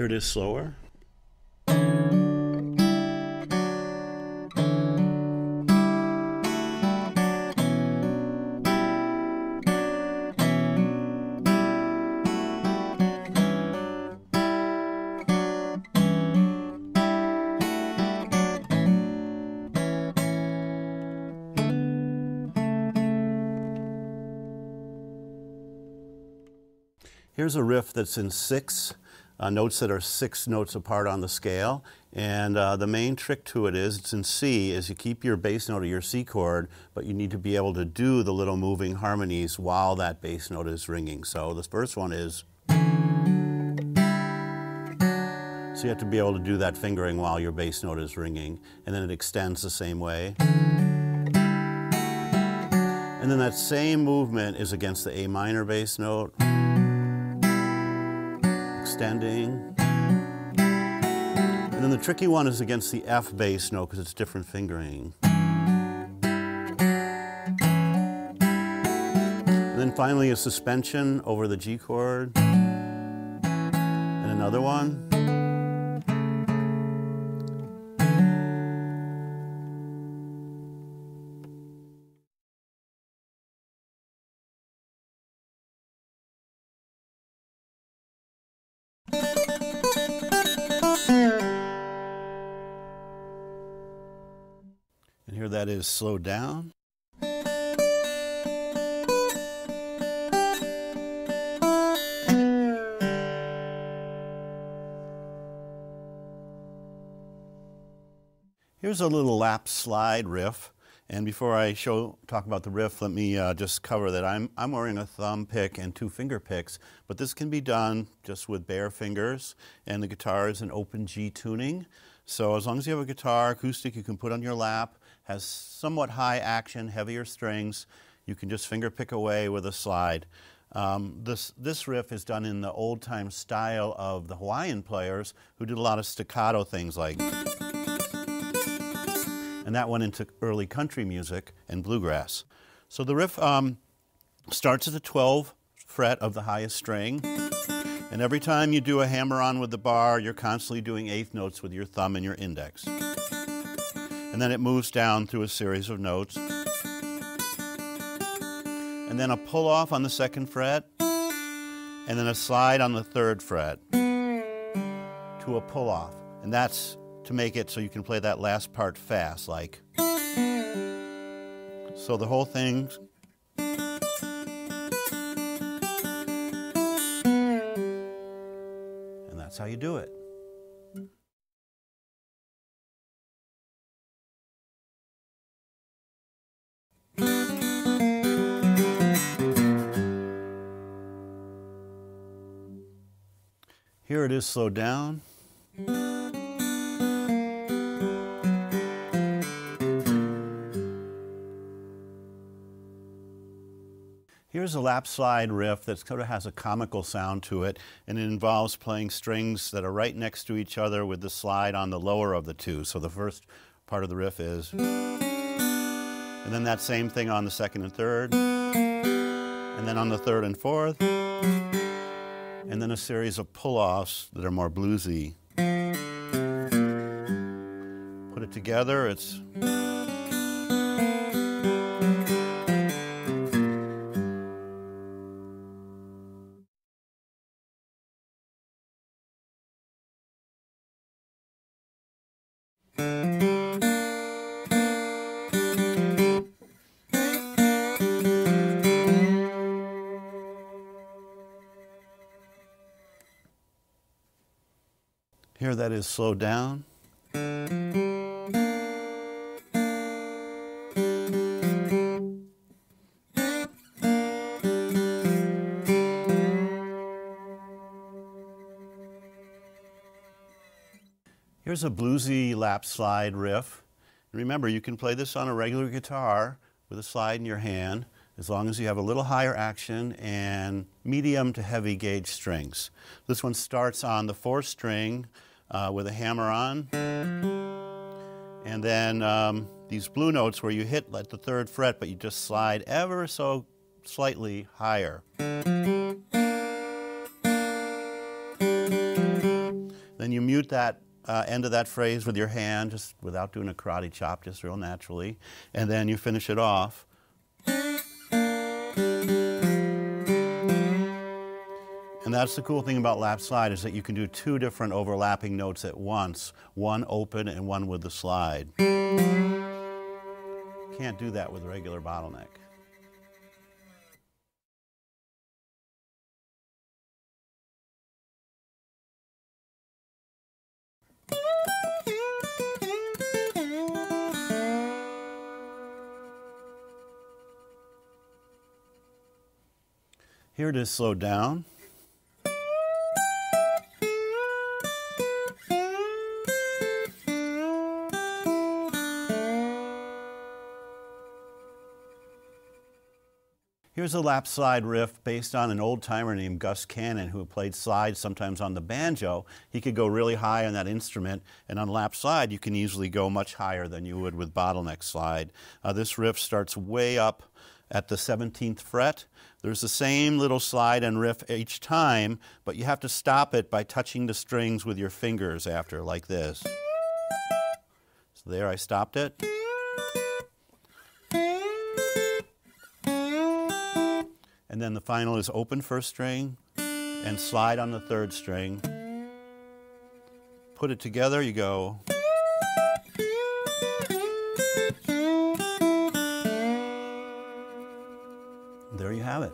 Here it is slower. Here's a riff that's in six notes that are 6 notes apart on the scale, and the main trick to it is, it's in C, is you keep your bass note of your C chord, but you need to be able to do the little moving harmonies while that bass note is ringing. So this first one is, so you have to be able to do that fingering while your bass note is ringing, and then it extends the same way. And then that same movement is against the A minor bass note, extending. And then the tricky one is against the F bass note because it's different fingering. And then finally a suspension over the G chord. And another one. And here that is slowed down. Here's a little lap slide riff. And before I talk about the riff, let me just cover that I'm wearing a thumb pick and 2 finger picks, but this can be done just with bare fingers, and the guitar is an open G tuning. So as long as you have a guitar, acoustic, you can put on your lap, has somewhat high action, heavier strings, you can just finger pick away with a slide. This riff is done in the old time style of the Hawaiian players who did a lot of staccato things like, and that went into early country music and bluegrass. So the riff starts at the 12th fret of the highest string, and every time you do a hammer-on with the bar, you're constantly doing 8th notes with your thumb and your index. And then it moves down through a series of notes. And then a pull-off on the 2nd fret, and then a slide on the 3rd fret to a pull-off. And that's to make it so you can play that last part fast, like. So the whole thing. And that's how you do it. Here it is slowed down. Here's a lap slide riff that sort of has a comical sound to it, and it involves playing strings that are right next to each other with the slide on the lower of the 2. So the first part of the riff is, and then that same thing on the 2nd and 3rd, and then on the 3rd and 4th, and then a series of pull-offs that are more bluesy. Put it together, it's. Here that is slowed down. Here's a bluesy lap slide riff. Remember, you can play this on a regular guitar with a slide in your hand, as long as you have a little higher action and medium to heavy gauge strings. This one starts on the 4th string with a hammer on, and then these blue notes where you hit like the 3rd fret, but you just slide ever so slightly higher. Then you mute that end of that phrase with your hand, just without doing a karate chop, just real naturally. And then you finish it off. And that's the cool thing about lap slide, is that you can do two different overlapping notes at once, one open and one with the slide. Can't do that with regular bottleneck. Here it is slowed down. Here's a lap slide riff based on an old-timer named Gus Cannon, who played slides sometimes on the banjo. He could go really high on that instrument, and on lap slide you can easily go much higher than you would with bottleneck slide. This riff starts way up at the 17th fret. There's the same little slide and riff each time, but you have to stop it by touching the strings with your fingers after, like this. So there, I stopped it. And then the final is open first string and slide on the third string. Put it together, you go. There you have it.